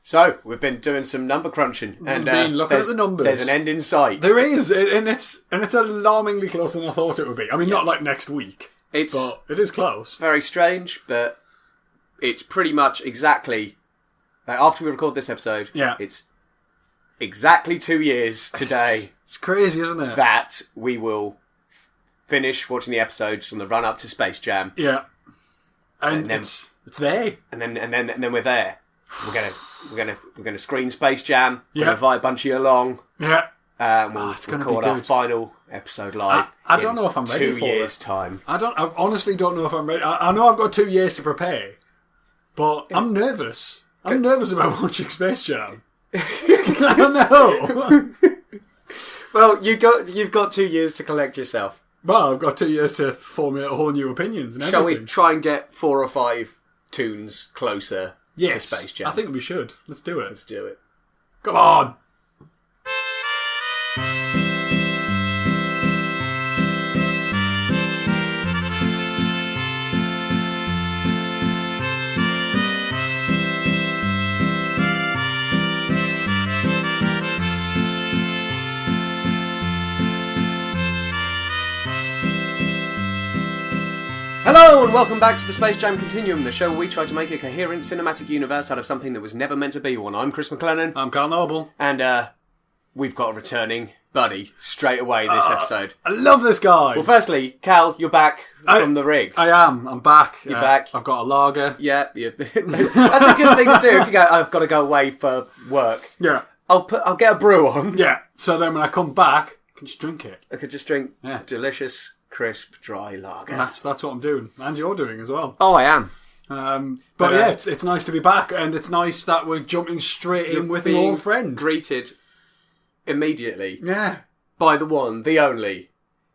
So, we've been doing some number crunching, and looking at the numbers. There's an end in sight. There is, and it's alarmingly closer than I thought it would be. I mean, not like next week, but it is close. Very strange, but it's pretty much exactly... after we record this episode, it's exactly 2 years today. It's crazy, isn't it? That we will finish watching the episodes on the run-up to Space Jam. Yeah. And then, it's there. And then we're there. We're gonna screen Space Jam. We're Yeah. gonna invite a bunch of you along. Yeah. We'll record our final episode live. I don't know if I'm ready for 2 years' time. I honestly don't know if I'm ready. I know I've got 2 years to prepare, but I'm nervous. I'm nervous about watching Space Jam. I don't know. Well, you've got 2 years to collect yourself. Well, I've got 2 years to formulate whole new opinions and Shall everything. we try and get 4 or 5 tunes closer to Space Jam? I think we should. Let's do it. Let's do it. Come on. Hello and welcome back to the Space Jam Continuum, the show where we try to make a coherent cinematic universe out of something that was never meant to be one. I'm Chris McLennan. I'm Carl Noble. And we've got a returning buddy straight away this episode. I love this guy. Well, firstly, Cal, you're back from the rig. I am. I'm back. You're back. I've got a lager. Yeah. That's a good thing to do if you go, I've got to go away for work. Yeah. I'll get a brew on. Yeah. So then when I come back, I can just drink it. I could just drink delicious, crisp, dry lager. That's what I'm doing. And you're doing as well. Oh, I am. But yeah, it's nice to be back, and it's nice that we're jumping straight in with an old friend. Greeted immediately by the one, the only,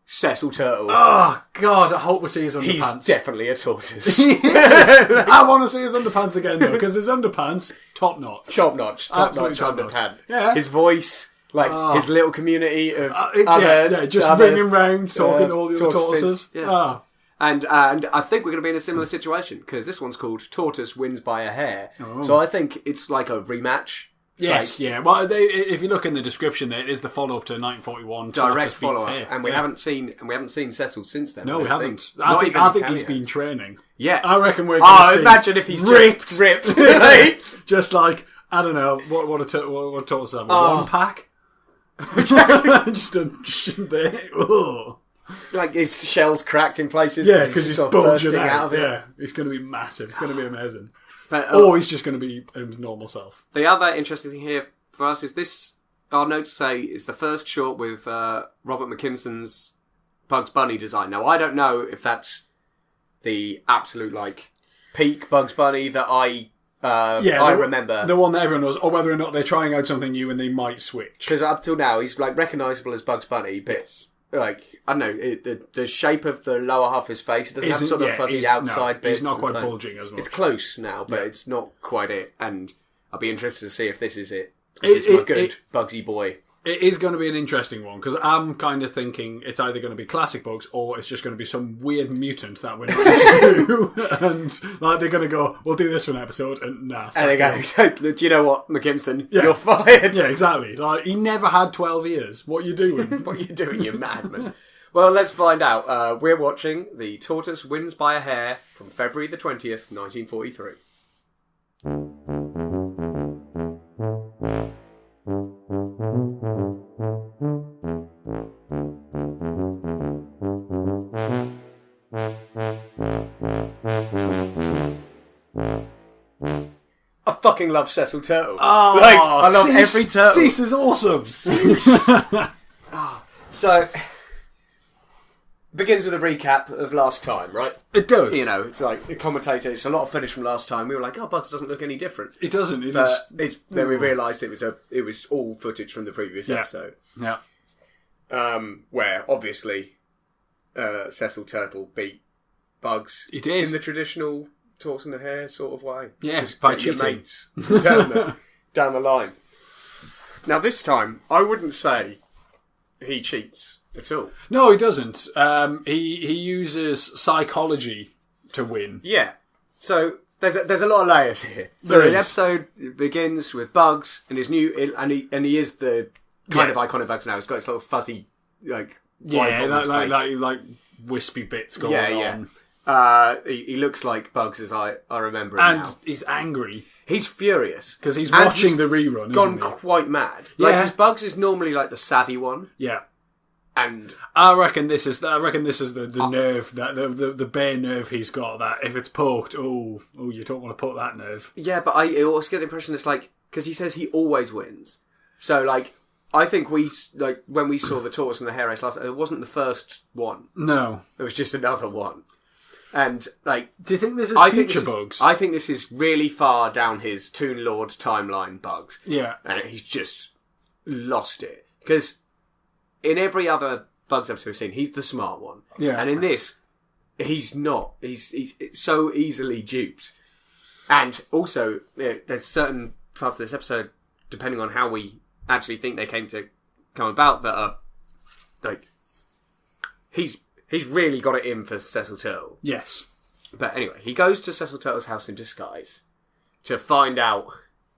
Cecil Turtle. Oh, God, I hope we see his underpants. He's definitely a tortoise. He is. I want to see his underpants again, though, because his underpants, top-notch. Top-notch underpants. Yeah. His voice... his little community of just ringing round, talking to all the other tortoises. Yeah. And I think we're going to be in a similar situation, because this one's called Tortoise Wins by a Hair. Oh. So I think it's like a rematch. Yes, Well, if you look in the description, there, it is the follow-up to 1941. Direct follow-up. And we haven't seen Cecil since then. No, we haven't. I think he's been training. Yeah. I reckon we're going to see... imagine if he's ripped. Just like, I don't know, what a tortoise have? One pack? Just there. Oh. Like his shell's cracked in places. Yeah, because he's bulging out of it. Yeah, it's going to be massive. It's going to be amazing. But, or he's just going to be his normal self. The other interesting thing here for us is this. Our note to say it's the first short with Robert McKimson's Bugs Bunny design. Now I don't know if that's the absolute peak Bugs Bunny that I remember. The one that everyone knows, or whether or not they're trying out something new and they might switch. Because up till now, he's recognisable as Bugs Bunny, but I don't know, the shape of the lower half of his face, it doesn't have sort of fuzzy outside bits. He's not quite bulging as much. It's close now, but it's not quite it. And I'll be interested to see if this is it. This is my good Bugsy boy. It is going to be an interesting one, because I'm kind of thinking it's either going to be classic Bugs or it's just going to be some weird mutant that we're not used to. And they're going to go, we'll do this for an episode, and nah. And they go, do you know what, McKimson? You're fired. Yeah, exactly. He never had 12 years. What are you doing? What are you doing, you madman? Well, let's find out. We're watching The Tortoise Wins by a Hair from February the 20th, 1943. I fucking love Cecil Turtle. Oh, I love every turtle. Cease is awesome. So, begins with a recap of last time, right? It does. You know, it's like the commentator. It's a lot of footage from last time. We were like, Bugs doesn't look any different. It doesn't. Then we realised it was all footage from the previous episode. Yeah. Where obviously Cecil Turtle beat Bugs. He did in the traditional torse and the hair sort of way. Yeah, just by get your cheating. mates down the line. Now this time, I wouldn't say he cheats at all. No, he doesn't. He uses psychology to win. Yeah. So there's a lot of layers here. So the episode begins with Bugs and his new, and he is the kind of iconic Bugs now. He's got his little fuzzy like like wispy bits going on. He looks like Bugs as I remember him now. And he's angry. He's furious because he's watching the rerun. Gone quite mad. Like his Bugs is normally like the savvy one. Yeah. And I reckon this is the nerve, that the bare nerve he's got, that if it's poked, you don't want to poke that nerve. Yeah, but I also get the impression it's like, because he says he always wins. So like, I think when we saw the tortoise and the hair race last, it wasn't the first one. No, it was just another one. And like, do you think this is future Bugs? I think this is really far down his Toonlord timeline Bugs. Yeah, and he's just lost it because in every other Bugs episode we've seen, he's the smart one. Yeah, and in this, he's not. He's so easily duped. And also, there's certain parts of this episode, depending on how we actually think they came about, that are like he's really got it in for Cecil Turtle. Yes. But anyway, he goes to Cecil Turtle's house in disguise to find out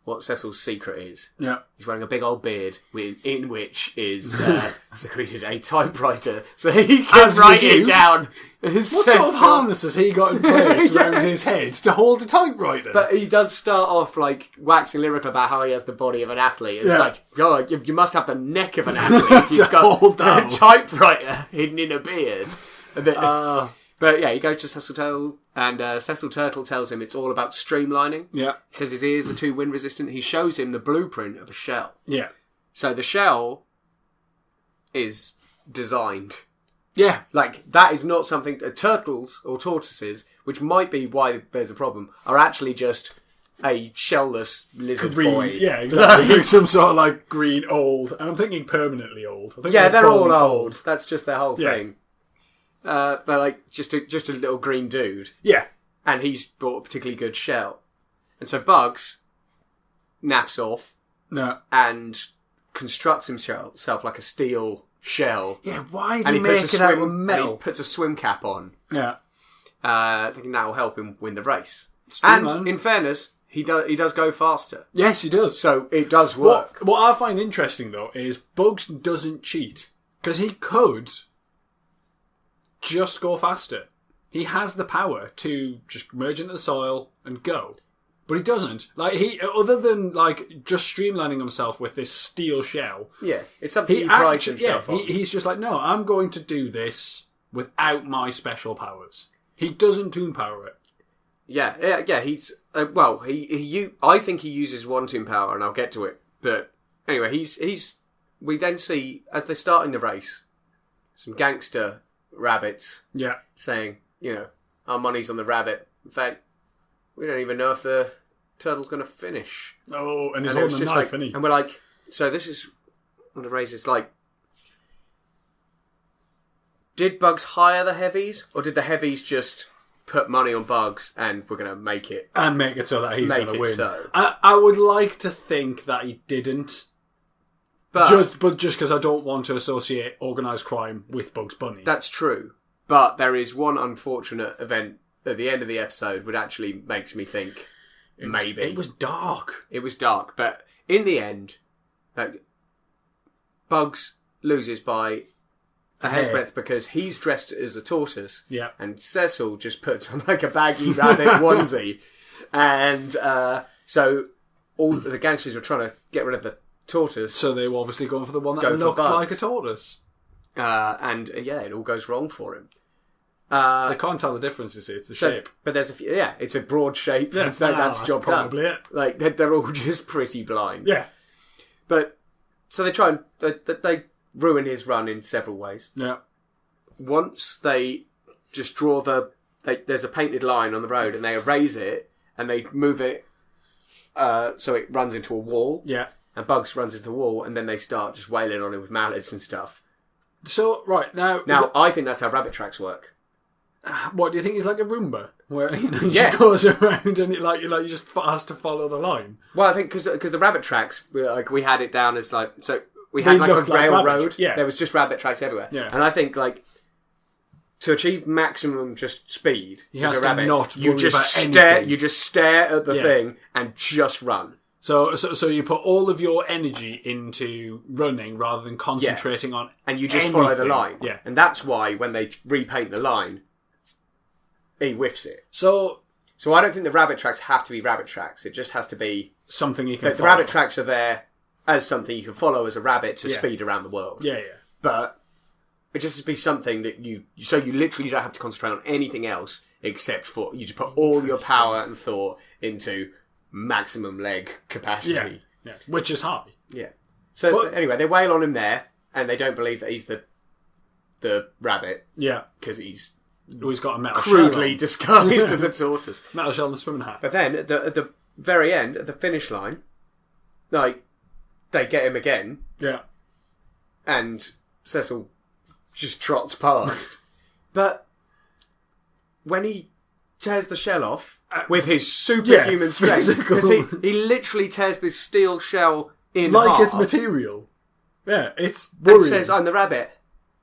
what Cecil's secret is. Yeah. He's wearing a big old beard in which is secreted a typewriter so he can write it down. What sort of harness has he got in place around his head to hold a typewriter? But he does start off like waxing lyrical about how he has the body of an athlete. It's like, God, you must have the neck of an athlete if you've got a typewriter hidden in a beard. But yeah, he goes to Cecil Turtle, and Cecil Turtle tells him it's all about streamlining. Yeah. He says his ears are too wind resistant. He shows him the blueprint of a shell. Yeah. So the shell is designed. Yeah. Like, that is not something... turtles or tortoises, which might be why there's a problem, are actually just a shellless lizard boy. Yeah, exactly. Some sort of like green old. And I'm thinking permanently old. I think they're all old. That's just their whole thing. They're like just a little green dude. Yeah. And he's bought a particularly good shell. And so Bugs naffs off and constructs himself like a steel shell. Yeah, why did he make it out of metal? He puts a swim cap on. Yeah. Thinking that will help him win the race. And in fairness, he does go faster. Yes, he does. So it does work. What I find interesting though is Bugs doesn't cheat. Because he could just go faster. He has the power to just merge into the soil and go. But he doesn't. Like, other than like just streamlining himself with this steel shell. Yeah, it's something he prides himself on. He's just like, no, I'm going to do this without my special powers. He doesn't toon power it. Yeah. He's I think he uses one toon power, and I'll get to it. But anyway, we then see at the starting the race some gangster rabbits saying, our money's on the rabbit. In fact, we don't even know if the turtle's going to finish. Oh, and he's holding a knife, isn't he? And we're like, so this is one of the raises, like, did Bugs hire the heavies, or did the heavies just put money on Bugs and we're going to make it? And make it so that he's going to win. So. I would like to think that he didn't. But just because I don't want to associate organised crime with Bugs Bunny. That's true. But there is one unfortunate event at the end of the episode which actually makes me think maybe. It was dark. It was dark. But in the end, like, Bugs loses by a hair's breadth because he's dressed as a tortoise. Yeah. And Cecil just puts on like a baggy rabbit onesie. And so all the gangsters were trying to get rid of the tortoise. So they were obviously going for the one that looked like a tortoise. And it all goes wrong for him. They can't tell the difference, you see. It's the shape. But there's it's a broad shape. Yeah, that's job probably done. It. Like, they're all just pretty blind. Yeah. But, so they try and, they ruin his run in several ways. Yeah. Once they just draw there's a painted line on the road and they erase it and they move it so it runs into a wall. Yeah. And Bugs runs into the wall, and then they start just wailing on him with mallets and stuff. So, right, now... I think that's how rabbit tracks work. What, do you think it's like a Roomba? Where, he just goes around and you just has to follow the line? Well, I think because the rabbit tracks, we had it down as like... So, we had like a railroad. Yeah. There was just rabbit tracks everywhere. Yeah. And I think, like... to achieve maximum just speed He as has a to rabbit, not you worry just about stare. anything. You just stare at the Yeah. thing and just run. So you put all of your energy into running rather than concentrating on and you just follow the anything. line. Yeah. And that's why when they repaint the line, he whiffs it. So I don't think the rabbit tracks have to be rabbit tracks. It just has to be something you can the follow. rabbit tracks are there as something you can follow as a rabbit to Yeah. speed around the world. Yeah. But it just has to be something that you literally don't have to concentrate on anything else except for you just put all your power and thought into maximum leg capacity. Yeah. Which is high. Yeah. So anyway, they wail on him there, and they don't believe that he's the rabbit. Yeah. Because he's He's got a metal crudely shell disguised as a tortoise. on. Metal shell and a swimming hat. But then, at the very end, at the finish line, like, they get him again, Yeah. and Cecil just trots past. But when he tears the shell off with his superhuman strength, because he literally tears this steel shell in half. Like it's material. Yeah, it's And worrying. says, I'm the rabbit.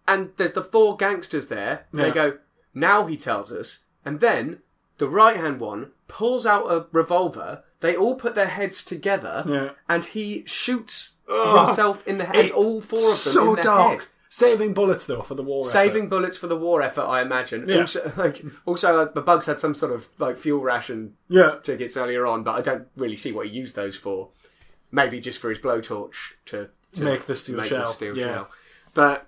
And there's the 4 gangsters there. And Yeah. They go, now he tells us. And then the right-hand one pulls out a revolver. They all put their heads together. Yeah. And he shoots himself in the head. All 4 of them so in the dark. head. Saving bullets, though, for the war effort. Saving bullets for the war effort, I imagine. Yeah. Also, the Bugs had some sort of fuel ration Yeah. tickets earlier on, but I don't really see what he used those for. Maybe just for his blowtorch to make the steel shell. shell. But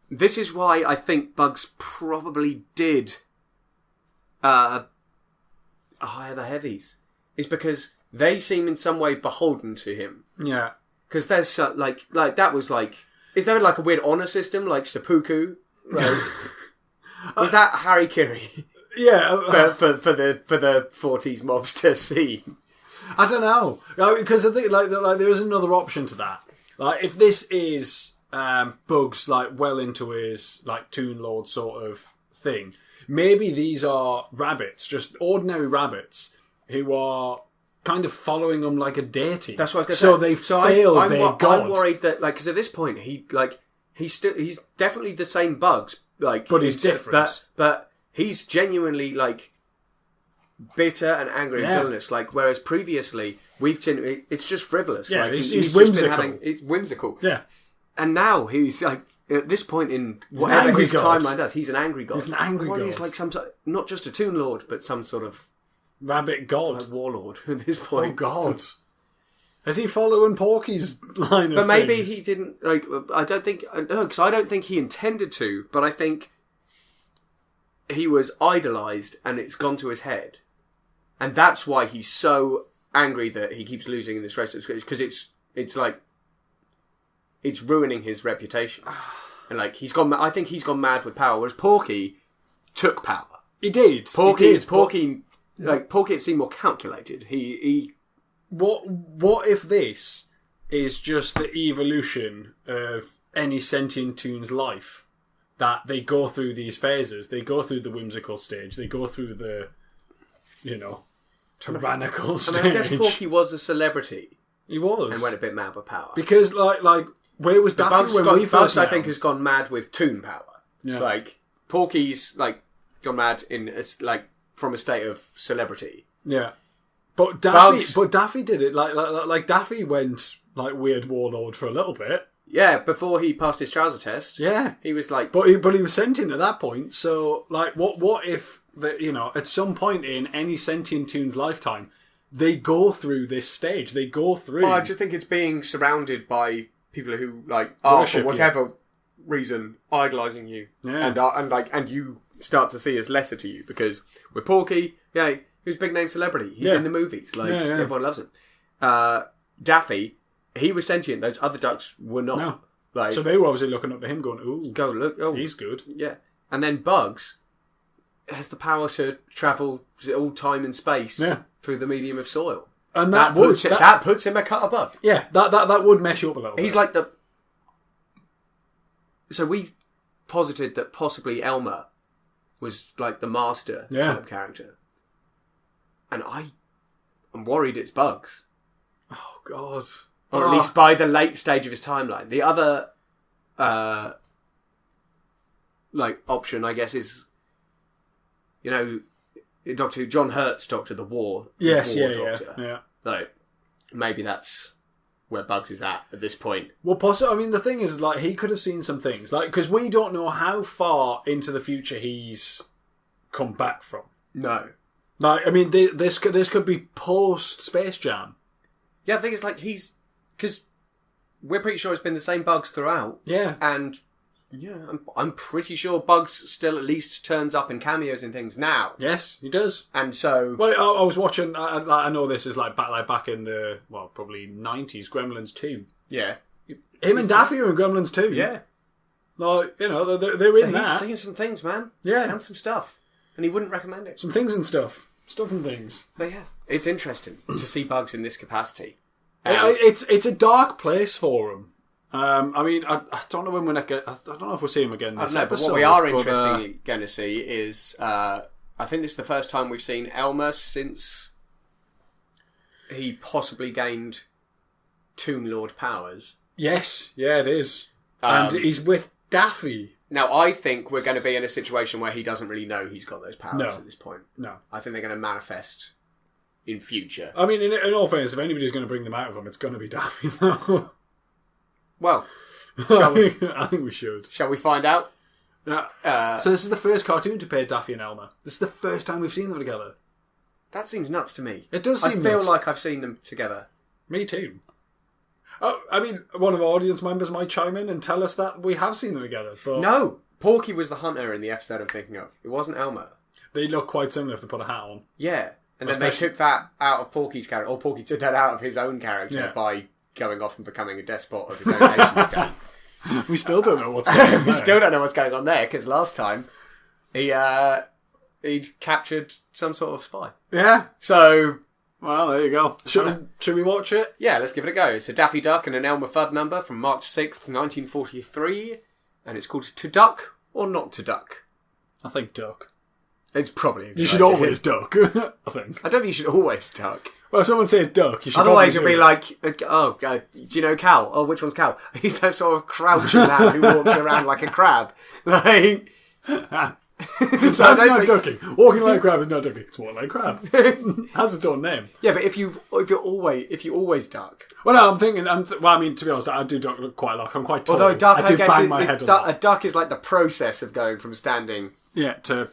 this is why I think Bugs probably did hire the heavies. Is because they seem in some way beholden to him. Yeah. Because there's like that was like... Is there like a weird honour system like seppuku? Right? Was that Harry Kiri? Yeah. for the 40s mobster scene? I don't know. Because I think like there is another option to that. Like if this is Bugs like well into his like Toonlord sort of thing, maybe these are rabbits, just ordinary rabbits who are kind of following him like a deity. That's what I was so going they failed their god. I'm worried that because at this point he's definitely the same Bugs, but he's different. But he's genuinely like bitter and angry and villainous. Like whereas previously it's just frivolous. Yeah, like, he's whimsical. It's whimsical. Yeah, and now he's like at this point in whatever his god. timeline does, he's an angry god. He's an angry god. He's like not just a Toonlord, but some sort of rabbit god, like warlord at this point. Oh god. Is he following Porky's line of But maybe things? he didn't, I don't think he intended to, but I think he was idolised and it's gone to his head. And that's why he's so angry that he keeps losing in this race, because it's like, it's ruining his reputation. And like, I think he's gone mad with power, whereas Porky took power. He did. Porky, it seemed more calculated. He What if this is just the evolution of any sentient toon's life? That they go through these phases. They go through the whimsical stage. They go through the, tyrannical stage. I guess Porky was a celebrity. He was. And went a bit mad with power. Because, like where was Daffy when we first Bugs, I think, has gone mad with toon power. Yeah. Like, Porky's, gone mad from a state of celebrity. Yeah. But Daffy did it. Like Daffy went, weird warlord for a little bit. Yeah, before he passed his trouser test. Yeah. He was like... But he was sentient at that point, so, what if, at some point in any sentient toon's lifetime, they go through this stage. They go through... Well, I just think it's being surrounded by people who, are, for whatever reason, idolising you. Yeah. And you start to see as lesser to you, because with Porky, who's a big name celebrity. He's in the movies. Everyone loves him. Daffy, he was sentient. Those other ducks were not. No. So they were obviously looking up to him going, ooh. Go look. Oh, he's good. Yeah. And then Bugs has the power to travel all time and space through the medium of soil. And that puts him a cut above. Yeah, that would mess you up a little bit. He's like the... So we posited that possibly Elmer was like the master type character. And I'm worried it's Bugs. Oh, God. Or at least by the late stage of his timeline. The other option, I guess, is Doctor Who, John Hurt's Doctor, the War. Yes, war Doctor. Yeah. Like, maybe that's where Bugs is at this point. Well, possibly. I mean, the thing is, like, he could have seen some things, like, because we don't know how far into the future he's come back from. No. Like, I mean, this could be post Space Jam. Yeah, the thing is, like, because we're pretty sure it's been the same Bugs throughout. Yeah. And yeah, I'm pretty sure Bugs still at least turns up in cameos and things now. Yes, he does. And so... Well, I was watching... I know this is like back in the, well, probably 90s, Gremlins 2. Yeah. Him and Daffy are in Gremlins 2. Yeah. Like, they're in that. He's seeing some things, man. Yeah. And some stuff. And he wouldn't recommend it. Some things and stuff. Stuff and things. But yeah, it's interesting to see Bugs in this capacity. It's a dark place for him. I mean, I don't know when I don't know if we'll see him again this episode. But what we are interestingly going to see is, I think this is the first time we've seen Elmer since he possibly gained Toonlord powers. Yes, yeah, it is. And he's with Daffy. Now, I think we're going to be in a situation where he doesn't really know he's got those powers at this point. No. I think they're going to manifest in future. I mean, in all fairness, if anybody's going to bring them out of him, it's going to be Daffy, though. Well, I think we should. Shall we find out? Yeah. So this is the first cartoon to pair Daffy and Elmer. This is the first time we've seen them together. That seems nuts to me. It does seem I feel nuts. like I've seen them together. Me too. Oh, I mean, one of our audience members might chime in and tell us that we have seen them together. But No, Porky was the hunter in the episode I'm thinking of. It wasn't Elmer. they look quite similar if they put a hat on. Yeah. And then they took that out of Porky's character, or Porky took that out of his own character by going off and becoming a despot of his own nation state. We still don't know what's going on. We still don't know what's going on there, because last time he'd captured some sort of spy. Yeah. So, well, there you go. Should we watch it? Yeah, let's give it a go. It's a Daffy Duck and an Elmer Fudd number from March 6th, 1943, and it's called To Duck or Not to Duck. I think duck. It's probably a good You should idea. always duck, I think. I don't think you should always duck. Well, if someone says duck, you should Otherwise, you'll probably be like, oh, do you know Cal? Oh, which one's Cal? He's that sort of crouching man who walks around like a crab. Like, That's not ducking. Walking like a crab is not ducking. It's walking like a crab. Has its own name. Yeah, but if you always duck. Well, no, I'm thinking. I mean, to be honest, I do duck quite a lot. I'm quite tall. Although a duck, I do guess, bang my head a lot. a duck is like the process of going from standing. Yeah, to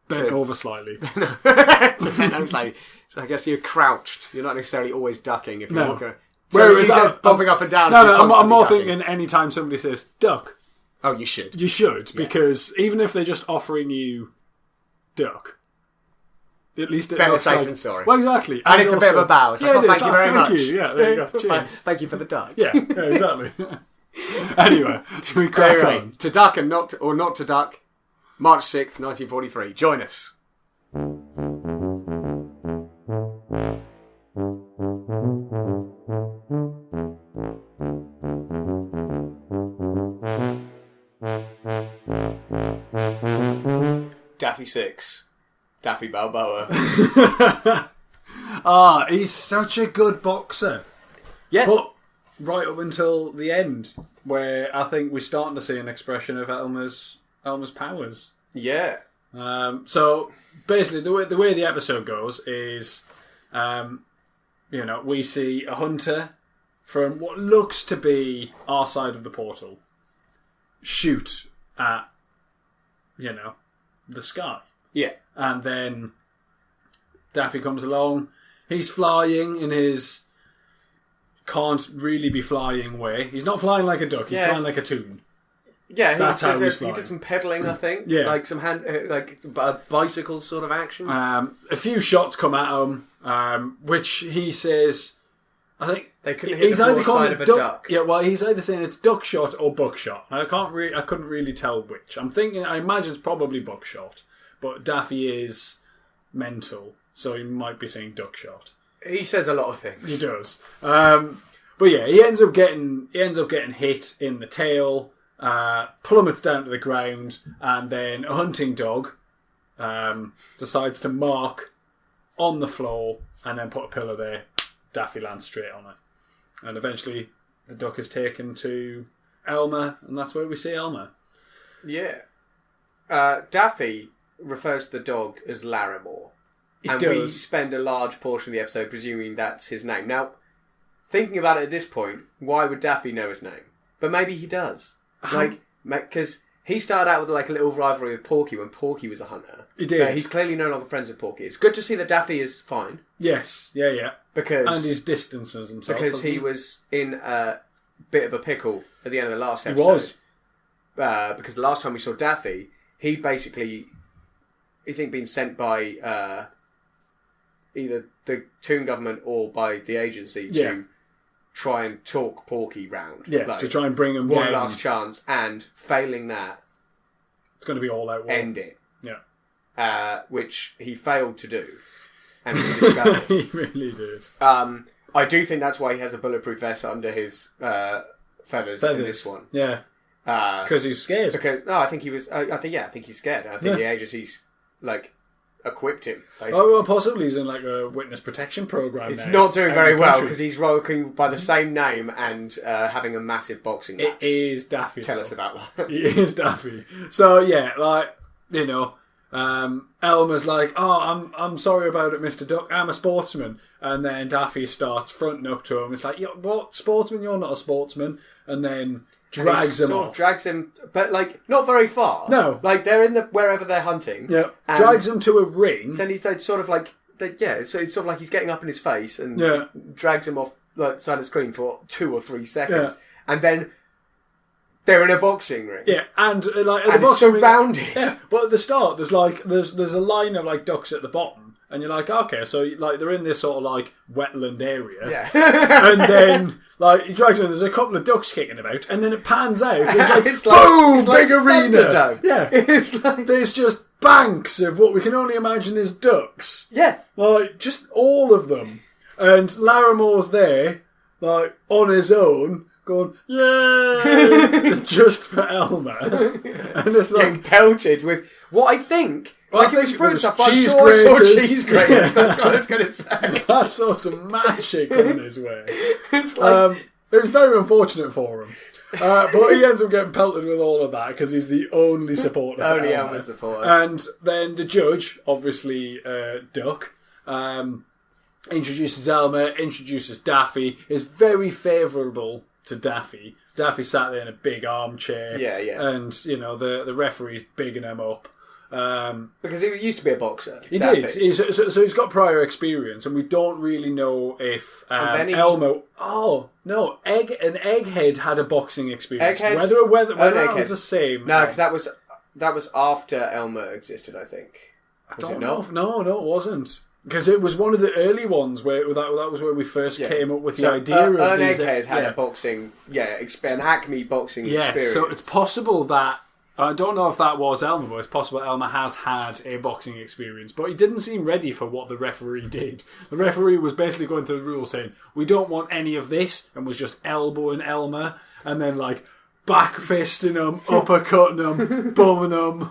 bend over slightly. to bend over slightly. So I guess you're crouched. You're not necessarily always ducking if you're walking. So Whereas you go bumping up and down. No, I'm more thinking anytime somebody says duck. Oh, you should. You should, because even if they're just offering you duck, at least it better looks safe like... than sorry. Well, exactly. And it's a bit of a bow. It's like, it is. thank you very much. Thank you. Yeah, there you go. Cheers. Thank you for the duck. Yeah, exactly. Anyway, should we crack on? To duck and not to duck. March 6th, 1943. Join us. Daffy 6. Daffy Balboa. He's such a good boxer. Yeah. But right up until the end, where I think we're starting to see an expression of Elmer's powers. Yeah. So basically, the way the episode goes is, we see a hunter from what looks to be our side of the portal shoot at, the sky. Yeah. And then Daffy comes along. He's flying in his can't really be flying way. He's not flying like a duck. He's flying like a toon. Yeah, That's how he's he flying. did some pedaling, I think. Yeah. Like some bicycle sort of action. A few shots come at him, which he says, I think they couldn't hit the broadside of a duck. Yeah, well, he's either saying it's duck shot or buckshot. I couldn't really tell which. I imagine it's probably buckshot, but Daffy is mental, so he might be saying duck shot. He says a lot of things. He does. But yeah, he ends up getting hit in the tail, plummets down to the ground, and then a hunting dog decides to mark on the floor and then put a pillow there. Daffy lands straight on it. And eventually the duck is taken to Elmer, and that's where we see Elmer. Yeah. Daffy refers to the dog as Larimore. We spend a large portion of the episode presuming that's his name. Now, thinking about it at this point, why would Daffy know his name? But maybe he does. Because he started out with like a little rivalry with Porky when Porky was a hunter. He did. But he's clearly no longer friends with Porky. It's good to see that Daffy is fine. Yes, yeah. And he's distances himself. Because he was in a bit of a pickle at the end of the last episode. He was. Because the last time we saw Daffy, he basically, I think, been sent by either the Toon government or by the agency to try and talk Porky round. Yeah, to try and bring him one down. last chance, and failing that, it's going to be all out war. End it. Yeah. Which he failed to do. And he discovered. He really did. I do think that's why he has a bulletproof vest under his feathers in this one. Yeah. Because he's scared. I think he was. I think he's scared. I think the agency's equipped him. Basically. Oh, well, possibly he's in like a witness protection program. It's not doing very well because he's rolling by the same name and having a massive boxing match. It is Daffy. Tell us about that. It is Daffy. So Elmer's like, "Oh, I'm sorry about it, Mr. Duck. I'm a sportsman." And then Daffy starts fronting up to him. It's like, "What sportsman? You're not a sportsman." And then drags him off. Drags him, but not very far. No, they're in wherever they're hunting. Yeah, drags him to a ring. Then he's sort of it's sort of like he's getting up in his face and drags him off the side of the screen for 2 or 3 seconds, and then they're in a boxing ring. Yeah, and at the bottom, it's surrounded. Yeah, but at the start, there's a line of ducks at the bottom, and you're like, okay, so they're in this sort of wetland area. Yeah, and then he drags them. There's a couple of ducks kicking about, and then it pans out. It's boom, it's big arena. Thunderdome. Yeah, it's there's just banks of what we can only imagine is ducks. Yeah, just all of them, and Larimore's there, on his own. Going, yay! Just for Elmer. And it's getting pelted with what I think... it was fruit stuff, but cheese graters. Cheese graters, that's what I was going to say. I saw some mashing coming his way. It's it was very unfortunate for him. But he ends up getting pelted with all of that because he's the only supporter for Only Elmer. Elmer supporter. And then the judge, obviously Duck... introduces Elmer, introduces Daffy, is very favourable to Daffy. Daffy sat there in a big armchair. Yeah. And, the referee's bigging him up. Because he used to be a boxer. He Daffy. did. So he's got prior experience, and we don't really know if Elmer... Oh, no. An Egghead had a boxing experience. Egghead? Whether that was the same. No, because that was after Elmer existed, I think. Was it not? No, it wasn't. Because it was one of the early ones where that was where we first came up with the idea of an these. Egghead had a boxing, an Acme boxing experience. So it's possible that I don't know if that was Elmer, but it's possible Elmer has had a boxing experience, but he didn't seem ready for what the referee did. The referee was basically going through the rules saying, "We don't want any of this," and was just elbowing Elmer and then back fisting him, uppercutting him, bumming him,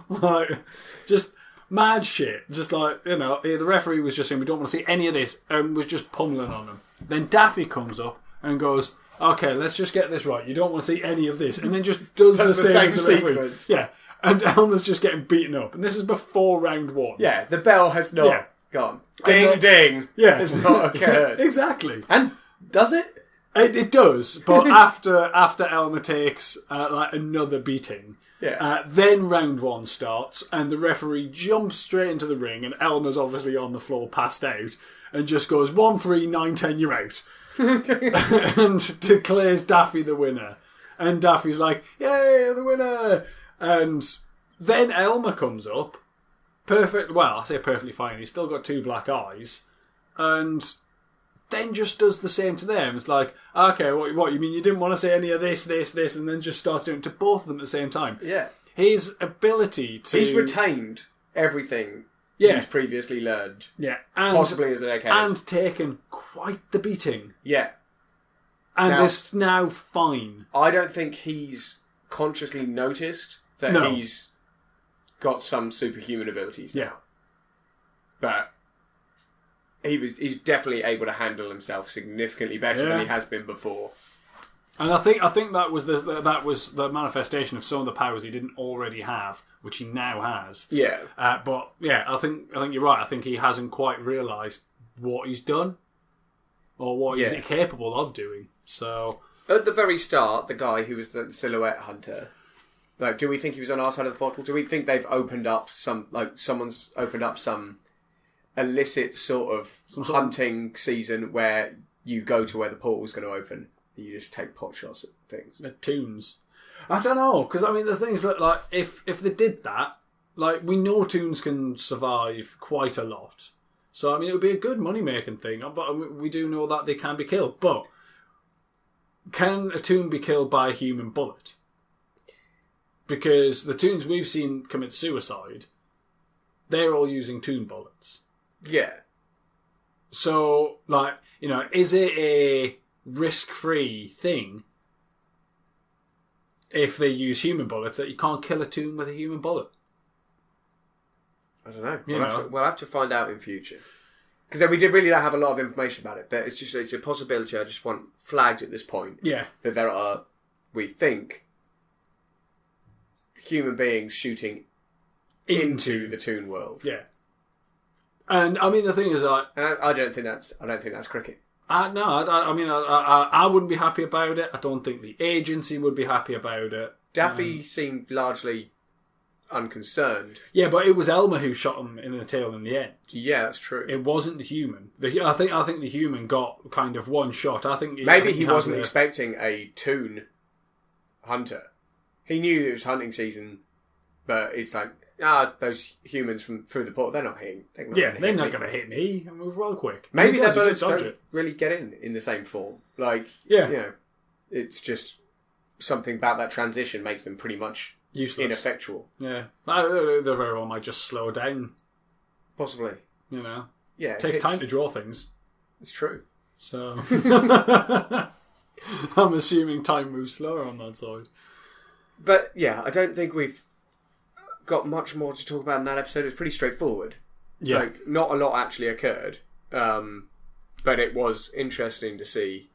just. Mad shit. Just the referee was just saying, "We don't want to see any of this," and was just pummeling on him. Then Daffy comes up and goes, "Okay, let's just get this right. You don't want to see any of this," and then just does the same as the referee. Sequence. Yeah, and Elmer's just getting beaten up, and this is before round 1. Yeah, the bell has not gone. Ding, ding. Yeah, has not occurred. Exactly. And does it? It does, but after Elmer takes another beating. Yeah. Then round 1 starts, and the referee jumps straight into the ring, and Elmer's obviously on the floor, passed out, and just goes 1, 3, 9, 10, you're out, and declares Daffy the winner. And Daffy's like, "Yay, the winner!" And then Elmer comes up, I say perfectly fine. He's still got 2 black eyes, and then just does the same to them. It's like, okay, what you mean you didn't want to say any of this, and then just starts doing it to both of them at the same time. Yeah. His ability to... He's retained everything he's previously learned. Yeah. Possibly as an Egghead. And taken quite the beating. Yeah. And is now fine. I don't think he's consciously noticed that he's got some superhuman abilities now. Yeah. But... He's definitely able to handle himself significantly better than he has been before. And I think that was the manifestation of some of the powers he didn't already have, which he now has. Yeah. But yeah, I think you're right. I think he hasn't quite realised what he's done or what he's capable of doing. So at the very start, the guy who was the silhouette hunter, like, do we think he was on our side of the bottle? Do we think they've opened up someone's opened up some illicit sort of hunting season where you go to where the portal's going to open? You just take pot shots at things. The toons. I don't know, because I mean the things that like if they did that, like we know toons can survive quite a lot. So I mean it would be a good money making thing. But we do know that they can be killed. But can a toon be killed by a human bullet? Because the toons we've seen commit suicide, they're all using toon bullets. Yeah. So like, you know, is it a risk-free thing if they use human bullets that you can't kill a toon with a human bullet? I don't know. We'll have to find out in future. Because we really don't have a lot of information about it, but it's a possibility I just want flagged at this point. Yeah. That there are, we think, human beings shooting into the toon world. Yeah. And I mean the thing is like I don't think that's cricket. I wouldn't be happy about it. I don't think the agency would be happy about it. Daffy seemed largely unconcerned. Yeah, but it was Elmer who shot him in the tail in the end. Yeah, that's true. It wasn't the human. I think the human got kind of one shot. Maybe he wasn't expecting a toon hunter. He knew it was hunting season, but it's like, those humans from through the portal, they're not hitting. They're not going to hit me and move well quick. Maybe their bullets don't really get in the same form. Like, you know, it's just something about that transition makes them pretty much useless, ineffectual. Yeah, they very well might just slow down. Possibly. You know, yeah, it takes time to draw things. It's true. So I'm assuming time moves slower on that side. But yeah, I don't think we've got much more to talk about in that episode. It's pretty straightforward. Yeah. Like, not a lot actually occurred. But it was interesting to see,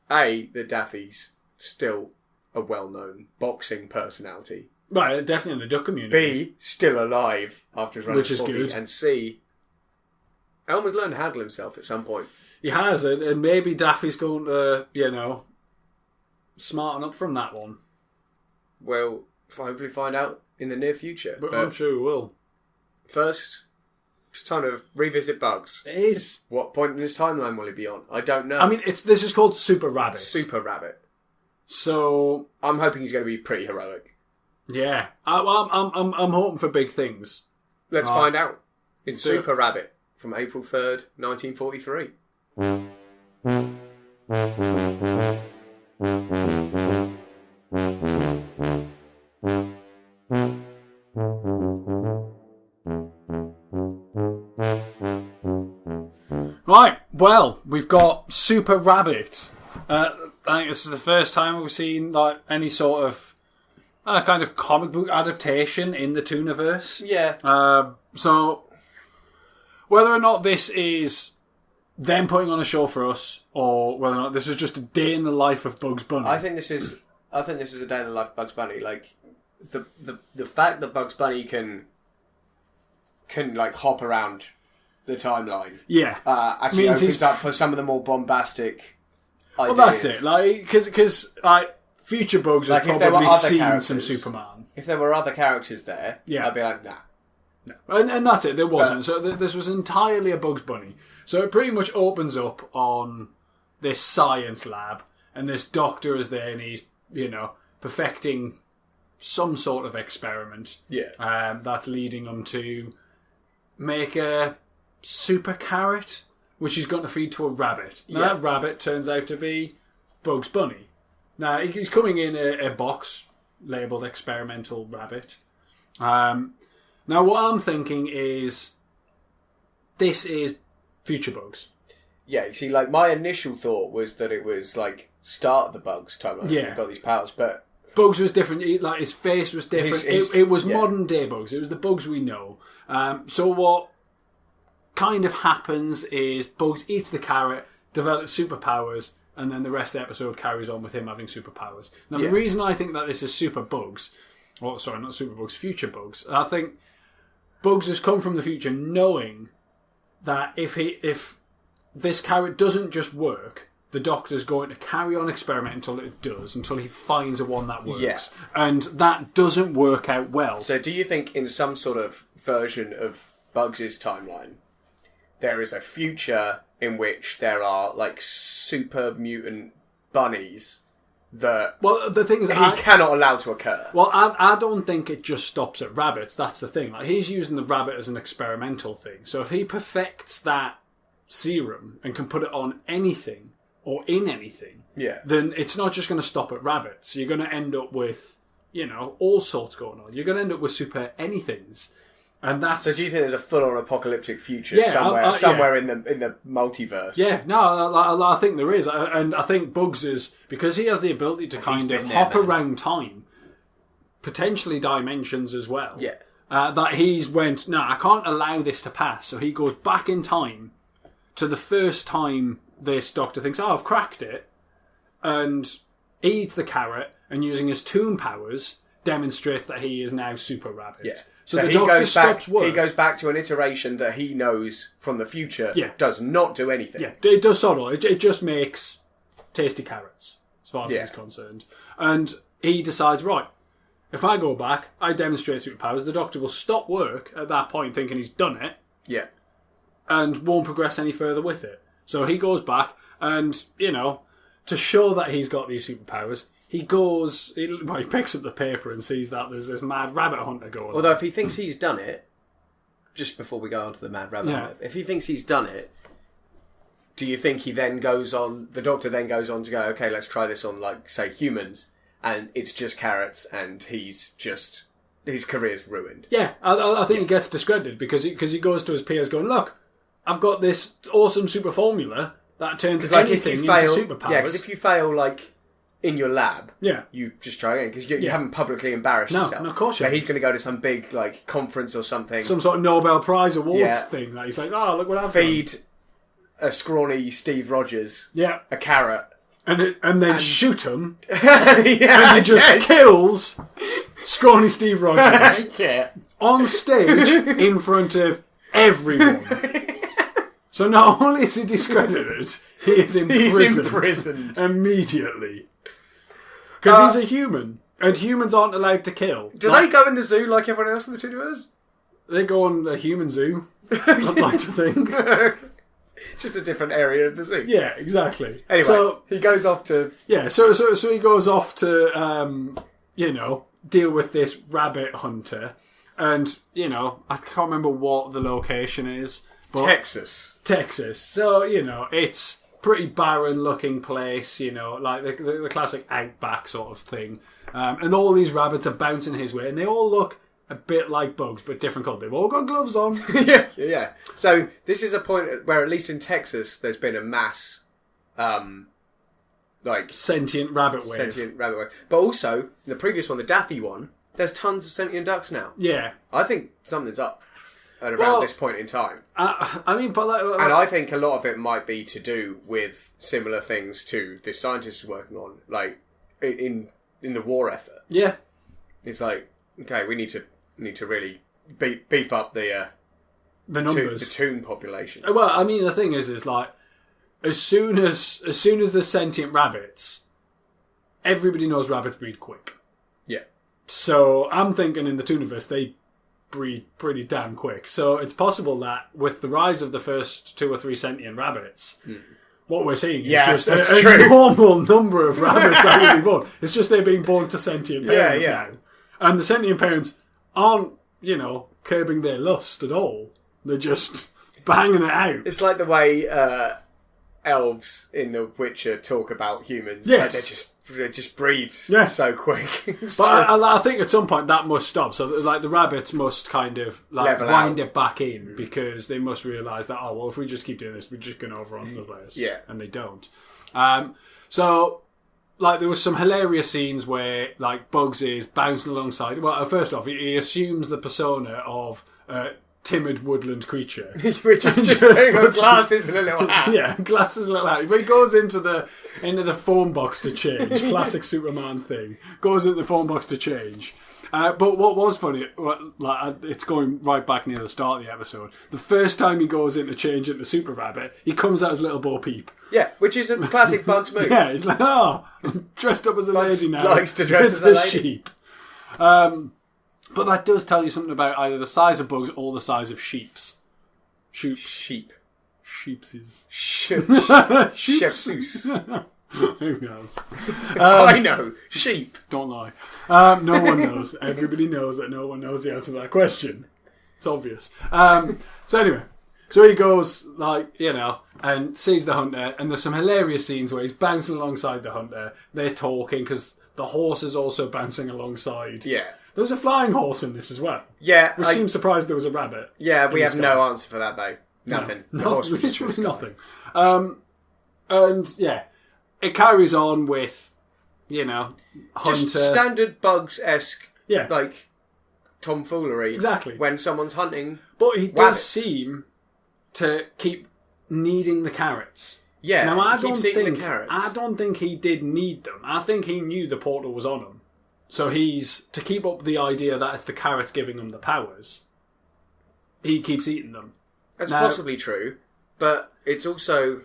A, that Daffy's still a well-known boxing personality. Right, definitely in the duck community. B, still alive after his run, which is good. And C, Elmer's learned to handle himself at some point. He has, and maybe Daffy's going to, smarten up from that one. We'll hopefully find out in the near future. But I'm sure we will. First, it's time to revisit Bugs. It is. What point in his timeline will he be on? I don't know. I mean, this is called Super Rabbit. Super Rabbit. So I'm hoping he's going to be pretty heroic. Yeah, I'm hoping for big things. Let's find out in Super Rabbit from April 3rd, 1943. Right, well, we've got Super Rabbit. I think this is the first time we've seen like any sort of kind of comic book adaptation in the Tooniverse. Yeah. So, whether or not this is them putting on a show for us, or whether or not this is just a day in the life of Bugs Bunny, I think this is a day in the life of Bugs Bunny. Like the fact that Bugs Bunny can like hop around the timeline. Yeah. Actually opens up for some of the more bombastic ideas. Well, that's it. Like, because like future Bugs have probably seen some Superman. If there were other characters there, I'd be like, nah. No. And that's it. There wasn't. So this was entirely a Bugs Bunny. So it pretty much opens up on this science lab, and this doctor is there, and he's perfecting some sort of experiment. Yeah. That's leading him to make a super carrot, which he's going to feed to a rabbit. Now that rabbit turns out to be Bugs Bunny. Now he's coming in a box labelled experimental rabbit. Now what I'm thinking is this is future Bugs. Yeah, you see, like my initial thought was that it was like start of the Bugs time. He got these powers, but Bugs was different. Like his face was different. It was modern day Bugs. It was the Bugs we know. So what kind of happens is Bugs eats the carrot, develops superpowers, and then the rest of the episode carries on with him having superpowers. Now, the reason I think that this is super Bugs, not super Bugs, future Bugs, I think Bugs has come from the future knowing that if this carrot doesn't just work, the Doctor's going to carry on experimenting until it does, until he finds a one that works. Yeah. And that doesn't work out well. So do you think in some sort of version of Bugs' timeline, there is a future in which there are, like, super mutant bunnies that the thing is, he cannot allow to occur? Well, I don't think it just stops at rabbits. That's the thing. Like, he's using the rabbit as an experimental thing. So if he perfects that serum and can put it on anything, or in anything, then it's not just going to stop at rabbits. You're going to end up with, all sorts going on. You're going to end up with super anythings. And that's... So do you think there's a full-on apocalyptic future somewhere in the multiverse? Yeah, no, I think there is. And I think Bugs is, because he has the ability to kind of hop around time, potentially dimensions as well, that he's went, no, I can't allow this to pass. So he goes back in time to the first time this Doctor thinks, I've cracked it, and eats the carrot, and using his Toon powers, demonstrates that he is now Super Rabbit. Yeah. So the Doctor stops work. He goes back to an iteration that he knows from the future does not do anything. Yeah, it does subtle. It just makes tasty carrots, as far as he's concerned. And he decides, right, if I go back, I demonstrate superpowers, the Doctor will stop work at that point thinking he's done it. Yeah. And won't progress any further with it. So he goes back and, to show that he's got these superpowers, he picks up the paper and sees that there's this mad rabbit hunter going Although on. if he thinks he's done it, just before we go on to the mad rabbit hunter, if he thinks he's done it, do you think the Doctor then goes on to go, okay, let's try this on, like, say, humans, and it's just carrots, and his career's ruined? Yeah, I think he gets discredited because he goes to his peers going, look, I've got this awesome super formula that turns anything into superpowers. Yeah, because if you fail, like, in your lab, you just try again, because you haven't publicly embarrassed yourself. No, of course you haven't. He's going to go to some big, like, conference or something. Some sort of Nobel Prize awards thing. That he's like, oh, look what I've Feed a scrawny Steve Rogers a carrot. And then shoot him. And he just kills scrawny Steve Rogers. On stage, in front of everyone. So not only is he discredited, he is imprisoned immediately. Because he's a human, and humans aren't allowed to kill. Do they go in the zoo like everyone else in the Toonlord? They go on a human zoo, I'd like to think. Just a different area of the zoo. Yeah, exactly. Anyway, so he goes off to... Yeah, so he goes off to, deal with this rabbit hunter. And, I can't remember what the location is. But Texas. So, it's pretty barren looking place, like the classic outback sort of thing. And all these rabbits are bouncing his way, and they all look a bit like Bugs, but different colour. They've all got gloves on. Yeah. So this is a point where, at least in Texas, there's been a mass, sentient rabbit wave. But also, in the previous one, the Daffy one, there's tons of sentient ducks now. Yeah. I think something's up at around this point in time. And I think a lot of it might be to do with similar things to this scientist is working on, like in the war effort. Yeah. It's like, okay, we need to really beef up the numbers, the Toon population. Well, I mean, the thing is like, as soon as there's sentient rabbits, everybody knows rabbits breed quick. Yeah. So I'm thinking in the Tooniverse they breed pretty damn quick. So it's possible that with the rise of the first 2 or 3 sentient rabbits, what we're seeing is just a normal number of rabbits that will be born. It's just they're being born to sentient parents now. And the sentient parents aren't, curbing their lust at all. They're just banging it out. It's like the way elves in The Witcher talk about humans. Yes. Like they just breed so quick. But I think at some point that must stop. So like the rabbits must kind of like wind it back in because they must realise that, oh, well, if we just keep doing this, we're just going to overrun the place. Yeah. And they don't. So like there was some hilarious scenes where like Bugs is bouncing alongside. Well, first off, he assumes the persona of timid woodland creature. Which is just putting on glasses and a little hat. Yeah, glasses and a little hat. But he goes into the phone box to change. Classic Superman thing. Goes into the phone box to change. But what was funny, it's going right back near the start of the episode. The first time he goes in to change into Super Rabbit, he comes out as Little Bo Peep. Yeah, which is a classic Bugs move. Yeah, he's like, I'm dressed up as a Bugs lady now. likes to dress as a lady. Sheep. But that does tell you something about either the size of bugs or the size of sheeps. Sheep. Sheepses. Chef Seuss. Who knows? I know. Sheep. Don't lie. No one knows. Everybody knows that no one knows the answer to that question. It's obvious. So anyway, so he goes, and sees the hunter, and there's some hilarious scenes where he's bouncing alongside the hunter. They're talking, because the horse is also bouncing alongside. Yeah. There was a flying horse in this as well. Yeah. Which seems surprised there was a rabbit. Yeah, we have no answer for that, though. Nothing. No, literally nothing. And, yeah. It carries on with, Hunter. Just standard Bugs-esque, yeah. tomfoolery. Exactly. When someone's hunting. But he does rabbits. seem to keep needing the carrots. Yeah, now, I keeps eating the carrots. I don't think he did need them. I think he knew the portal was on him. So he's, to keep up the idea that it's the carrots giving him the powers, he keeps eating them. That's possibly true, but it's also...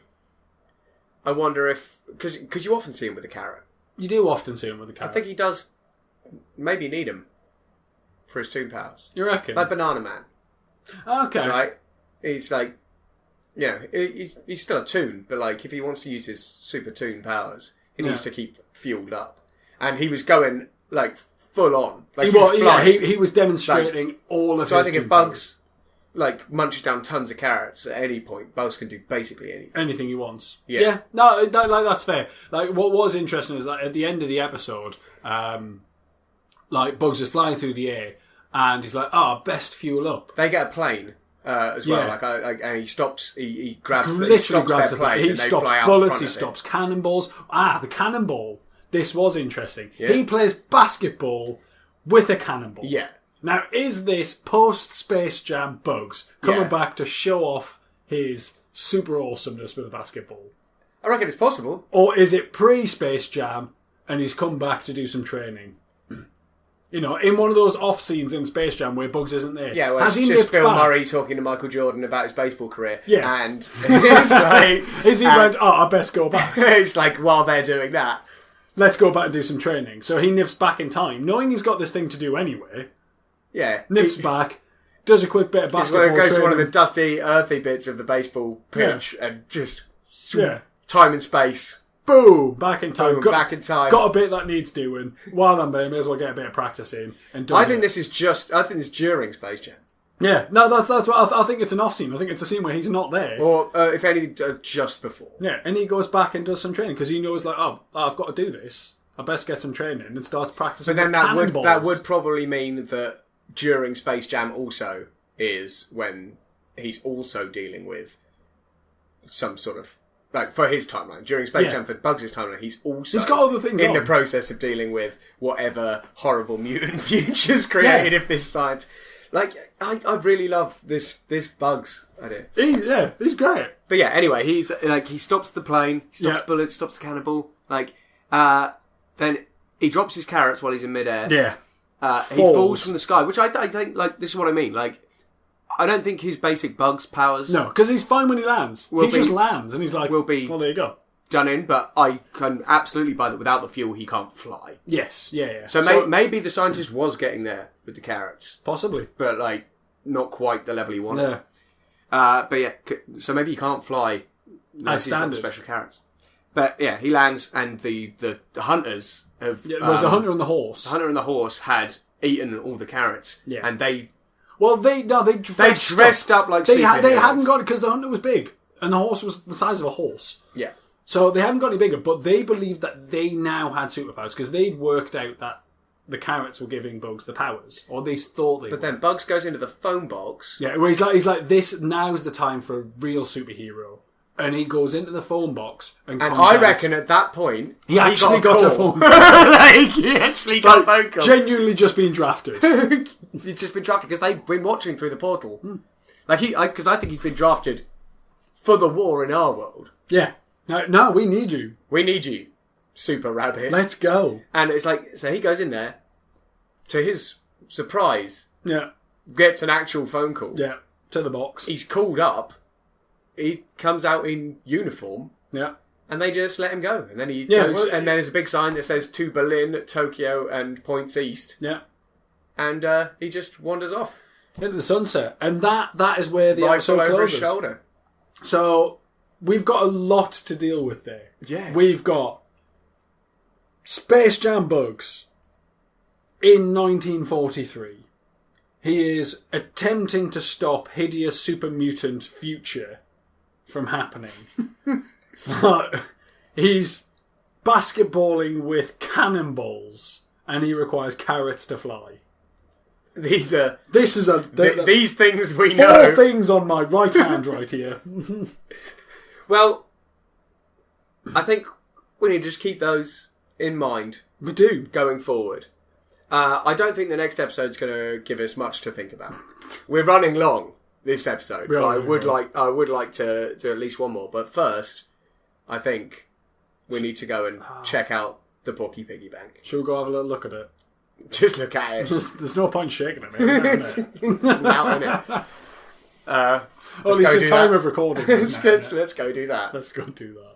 I wonder if... Because you often see him with a carrot. You do often see him with a carrot. I think he does maybe need him for his toon powers. You reckon? Like Banana Man. Okay. Right? He's like... he's still a toon, but if he wants to use his super toon powers, he needs to keep fueled up. And he was going, full on. He was demonstrating all of his So I think if toon Bugs... munches down tons of carrots at any point, Bugs can do basically anything. Anything he wants. Yeah. No, that's fair. What was interesting is that at the end of the episode, Bugs is flying through the air, and he's like, best fuel up. They get a plane as well, and he stops, he grabs their plane, he and they stops fly out bullets, front he of it. stops cannonballs. The cannonball. This was interesting. Yeah. He plays basketball with a cannonball. Yeah. Now, is this post-Space Jam Bugs coming back to show off his super awesomeness with a basketball? I reckon it's possible. Or is it pre-Space Jam and he's come back to do some training? In one of those off scenes in Space Jam where Bugs isn't there. Yeah, well, it's just Bill Murray talking to Michael Jordan about his baseball career. Yeah. And it's like... Is he went, I best go back. It's while they're doing that... Let's go back and do some training. So he nips back in time, knowing he's got this thing to do anyway. Yeah. Nips back, does a quick bit of basketball goes training. to one of the dusty, earthy bits of the baseball pitch and just... Time and space. Boom! Back in time. Back in time. Got a bit that needs doing. While I'm there, may as well get a bit of practice in. And I think this is during Space Jam. Yeah, no, that's what I think. It's an off scene. I think it's a scene where he's not there, or if anything, just before. Yeah, and he goes back and does some training because he knows, I've got to do this. I best get some training and starts practicing. But then cannonballs. that would probably mean that during Space Jam also is when he's also dealing with some sort of for his timeline. During Space Jam for Bugs' timeline, he's got other things in the process of dealing with whatever horrible mutant futures created if this science. I really love this Bugs idea. He's great. But yeah, anyway, he's he stops the plane, stops bullets, stops the cannonball. Then he drops his carrots while he's in midair. Yeah. He falls from the sky, which I think this is what I mean. I don't think his basic Bugs powers. No, because he's fine when he lands. He just lands and he's like, well, there you go. Done in, but I can absolutely buy that without the fuel he can't fly. Yes, yeah. So maybe the scientist was getting there with the carrots. Possibly. But not quite the level he wanted. Yeah. But yeah, so maybe he can't fly unless he's got the special carrots. But yeah, he lands and the hunters have... Yeah, it was the hunter and the horse. The hunter and the horse had eaten all the carrots. Yeah. And they... Well, they dressed up like superheroes. They hadn't got it because the hunter was big and the horse was the size of a horse. Yeah. So they hadn't got any bigger, but they believed that they now had superpowers because they'd worked out that the carrots were giving Bugs the powers, or they thought they. But then Bugs goes into the phone box. Yeah, where he's like, this now's the time for a real superhero, and he goes into the phone box and I reckon at that point he actually got a phone call. He actually got a phone call. Genuinely just being drafted. He's just been drafted because they've been watching through the portal. Like because I think he's been drafted for the war in our world. Yeah. No, we need you. We need you, Super Rabbit. Let's go. And it's like, so he goes in there, to his surprise, Yeah. gets an actual phone call. Yeah. To the box. He's called up. He comes out in uniform. Yeah. And they just let him go. And then he goes, and then there's a big sign that says to Berlin, Tokyo, and points east. Yeah. And he just wanders off. Into the sunset. And that is where the Rifle episode over closes. his shoulder. So, we've got a lot to deal with there. Yeah. We've got Space Jam Bugs in 1943. He is attempting to stop Hideous Super Mutant Future from happening. He's basketballing with cannonballs, and he requires carrots to fly. These things we know. Four things on my right hand right here. Well, I think we need to just keep those in mind. We do. Going forward. I don't think the next episode's going to give us much to think about. We're running long this episode. But I would like to do at least one more. But first, I think we need to go and check out the Porky Piggy Bank. Should we go have a little look at it? Just look at it. There's no point shaking it, man. Out in it. At least the time of recording. Let's go do that. Let's go do that.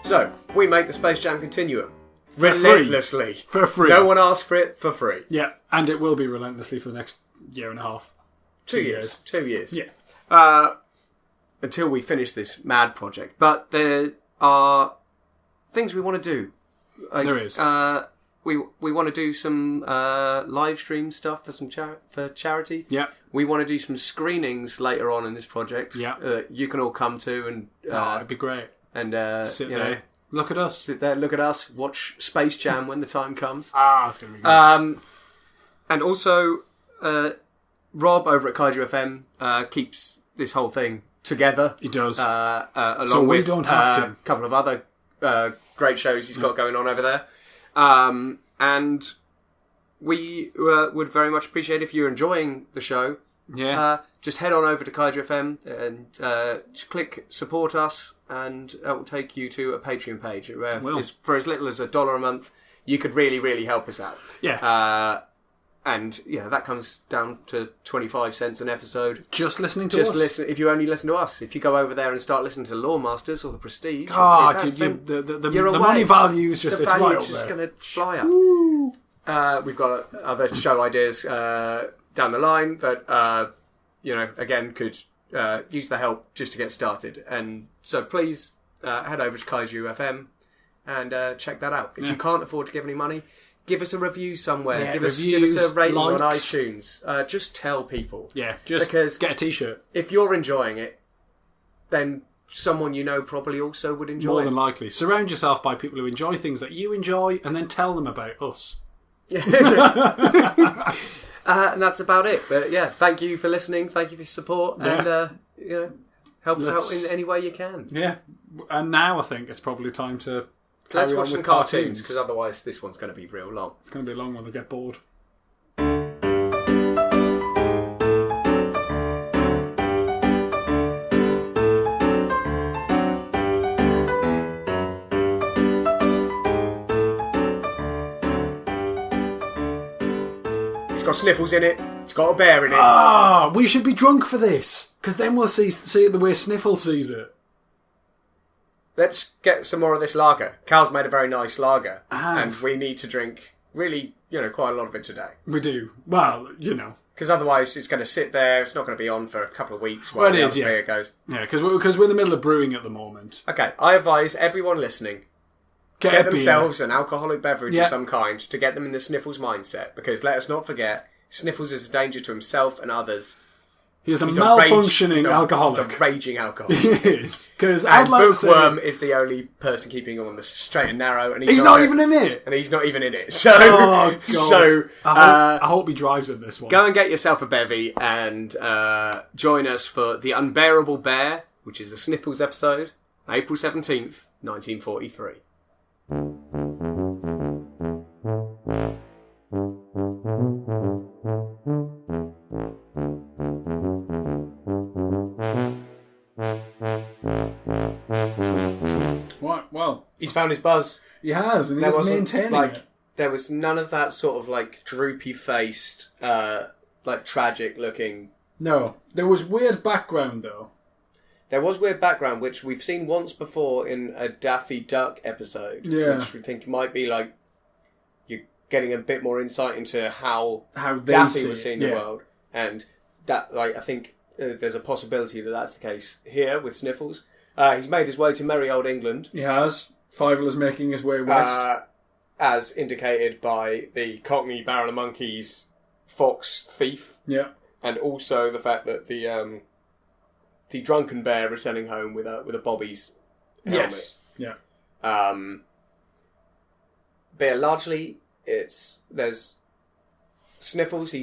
So, we make the Space Jam Continuum. For Relentlessly. For free. No one asked for it for free. Yeah, and it will be relentlessly for the next year and a half. 2 years. 2 years. Yeah. Until we finish this mad project. But there are things we want to do. There is. We want to do some live stream stuff for charity. Yeah. We want to do some screenings later on in this project. Yeah. You can all come to and... it'd be great. And sit there. Look at us. Sit there, look at us, watch Space Jam when the time comes. It's going to be great. And also, Rob over at Kaiju FM keeps this whole thing together. He does. Along so we with don't have to. A couple of other great shows he's got going on over there. And we would very much appreciate if you're enjoying the show. Yeah. Just head on over to Kaiju FM and just click support us, and it will take you to a Patreon page where for as little as $1 a month, you could really, really help us out. Yeah. And that comes down to 25 cents an episode. Just listening to us. Listen. If you only listen to us, if you go over there and start listening to Law Masters or the Prestige, the money value is just the value's just going to fly up. We've got other show ideas down the line that again could use the help just to get started. And so please head over to Kaiju FM and check that out. If you can't afford to give any money, give us a review somewhere. Yeah, give us a rating on iTunes. Just tell people. Yeah, just because get a t-shirt. If you're enjoying it, then someone you know probably also would enjoy it. More than likely. Surround yourself by people who enjoy things that you enjoy, and then tell them about us. And that's about it. But yeah, thank you for listening. Thank you for your support. And help us out in any way you can. Yeah. And now I think it's probably time to let's watch some cartoons, because otherwise this one's going to be real long. It's going to be a long one. They'll get bored. It's got Sniffles in it. It's got a bear in it. We should be drunk for this, because then we'll see it the way Sniffles sees it. Let's get some more of this lager. Cal's made a very nice lager, and we need to drink really, quite a lot of it today. We do. Well, because otherwise it's going to sit there. It's not going to be on for a couple of weeks while beer goes. Yeah, because we're in the middle of brewing at the moment. Okay, I advise everyone listening get themselves an alcoholic beverage of some kind to get them in the Sniffles mindset. Because let us not forget, Sniffles is a danger to himself and others. He's a He's malfunctioning alcoholic. He's a raging alcoholic. He is. Because And I'd like to say... Bookworm is the only person keeping him on the straight and narrow. And He's not even in it. And he's not even in it. So, Oh, God. so I hope he drives in this one. go and get yourself a bevy and join us for The Unbearable Bear, which is a Sniffles episode, April 17th, 1943. Right, well, He's found his buzz. he has, and he's maintaining it. There was none of that sort of like droopy-faced, like tragic-looking. No, there was weird background though. There was weird background, which we've seen once before in a Daffy Duck episode. Yeah. Which we think might be like you're getting a bit more insight into how They Daffy see was it, seeing yeah. the world, and that like I think there's a possibility that that's the case here with Sniffles. He's made his way to merry old England. He has. Fievel is making his way west. As indicated by the Cockney Barrel of Monkeys fox thief, Yeah. and also the fact that the drunken bear returning home with a Bobby's helmet. Yes. Yeah. But yeah, largely there's Sniffles.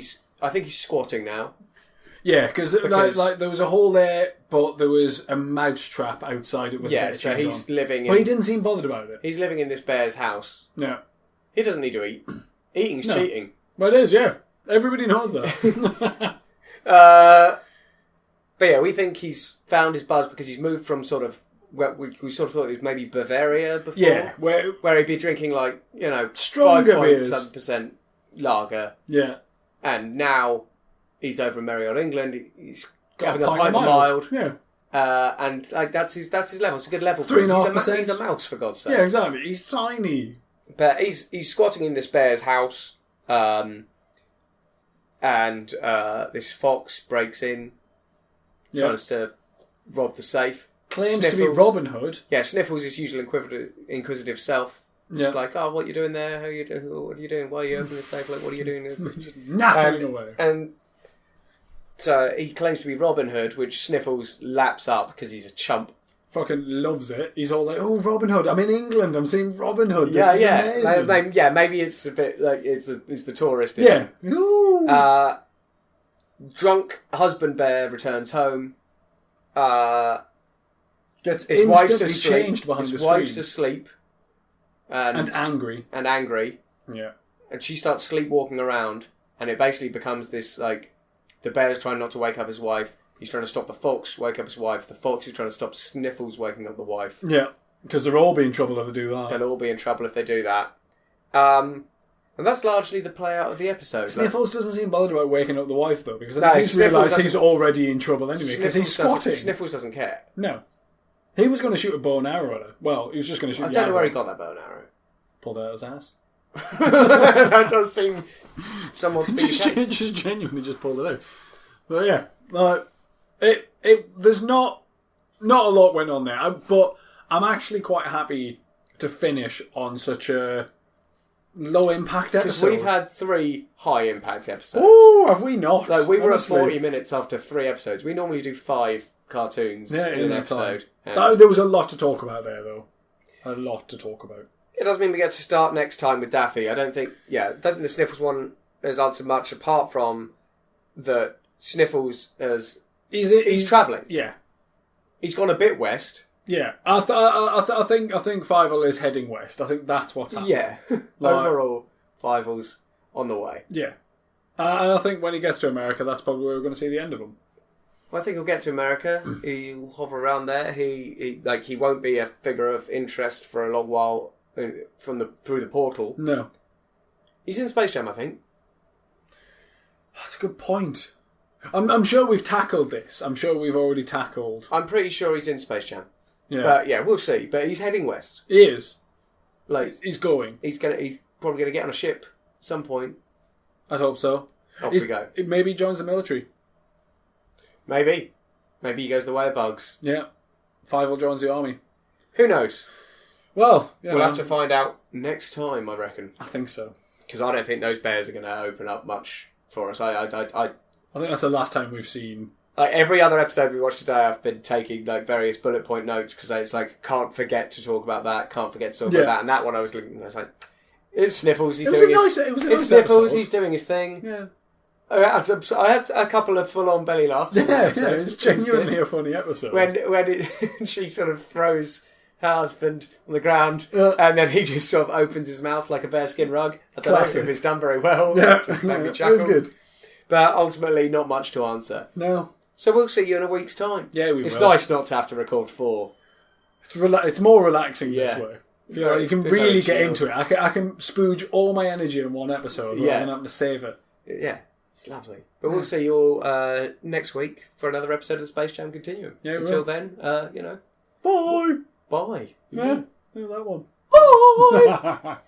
I think he's squatting now. Yeah, because like there was a hole there, but there was a mouse trap outside it with a bit of so cheese he's on. living. But he didn't seem bothered about it. He's living in this bear's house. Yeah. He doesn't need to eat. Eating's cheating. But it is, yeah. Everybody knows that. But yeah, we think he's found his buzz because he's moved from sort of. Well, we sort of thought it was maybe Bavaria before. Yeah, where he'd be drinking like Stronger beers. 5.7% lager. Yeah. And now he's over in merry old England. He's Got having a pint of mild. Yeah. And like that's his level. It's a good level. 3.5%. He's a mouse, for God's sake. Yeah, exactly. He's tiny. But he's squatting in this bear's house, and this fox breaks in, tries to rob the safe. Claims Sniffles, to be Robin Hood. Yeah, Sniffles, his usual inquisitive self. Just like, oh, what are you doing there? How are you doing? What are you doing? Why are you opening the safe? Like, what are you doing? Just nattering away. And so he claims to be Robin Hood, which Sniffles laps up because he's a chump. Fucking loves it. He's all like, "Oh, Robin Hood! I'm in England. I'm seeing Robin Hood. This is amazing." Maybe it's a bit like it's the tourist. Yeah. Ooh. Drunk husband bear returns home. Gets His wife's instantly asleep. changed behind the His screen. wife's asleep. And angry. And angry. Yeah. And she starts sleepwalking around, and it basically becomes this like the bear's trying not to wake up his wife. He's trying to stop the fox wake up his wife. The fox is trying to stop Sniffles waking up the wife. Yeah, because they'll all be in trouble if they do that. They'll all be in trouble if they do that. And that's largely the play out of the episode. Sniffles doesn't seem bothered about waking up the wife though, because No, he's Sniffles realised doesn't- he's already in trouble anyway, because he's squatting. Sniffles doesn't care. No. He was going to shoot a bow and arrow at her. Well, he was just going to shoot I the don't know where he arrow. got that bow and arrow. Pulled out his ass. That does seem somewhat to be the case. just genuinely just pulled it out. But yeah, there's not a lot went on there, but I'm actually quite happy to finish on such a low impact Because episode. we've had 3 high impact episodes. Ooh, have we not? Like we were Honestly. at 40 minutes after 3 episodes. We normally do 5 cartoons in an that episode. time. There was a lot to talk about there, though. A lot to talk about. It does mean we get to start next time with Daffy. I don't think the Sniffles one has answered much apart from that Sniffles he's travelling. Yeah. He's gone a bit west. Yeah. I think Fievel is heading west. I think that's what's happening. Yeah. Overall, Fievel's on the way. Yeah. And I think when he gets to America, that's probably where we're going to see the end of him. Well, I think he'll get to America. He'll hover around there. He won't be a figure of interest for a long while through the portal. No. He's in Space Jam, I think. That's a good point. I'm sure we've tackled this. I'm sure we've already tackled. I'm pretty sure he's in Space Jam. Yeah. But yeah, we'll see. But he's heading west. He is. Like He's going. he's probably gonna get on a ship at some point. I'd hope so. Off we go. Maybe he joins the military. Maybe he goes the way of bugs. Yeah. Fievel joins the army. Who knows? Well, We'll have to find out next time, I reckon. I think so. Because I don't think those bears are going to open up much for us. I think that's the last time we've seen Like every other episode we watched today, I've been taking like various bullet point notes because it's like can't forget to talk about that, can't forget to talk about that, and that one I was looking. I was like, it's Sniffles. He's doing his. It was a nice Sniffles. Episode. He's doing his thing. Yeah. I had a couple of full-on belly laughs. Yeah, it's genuinely a funny episode. When she sort of throws her husband on the ground, and then he just sort of opens his mouth like a bearskin rug. I don't know if it's done very well. Yeah, it was good. But ultimately, not much to answer. No. So we'll see you in a week's time. Yeah, we will. It's nice not to have to record 4. It's more relaxing this way. I feel like you can really get into it. I can spooge all my energy in one episode rather than having to save it. Yeah. It's lovely. But we'll see you all next week for another episode of the Space Jam Continuum. Yeah, until then, Bye. Bye. Yeah, that one. Bye.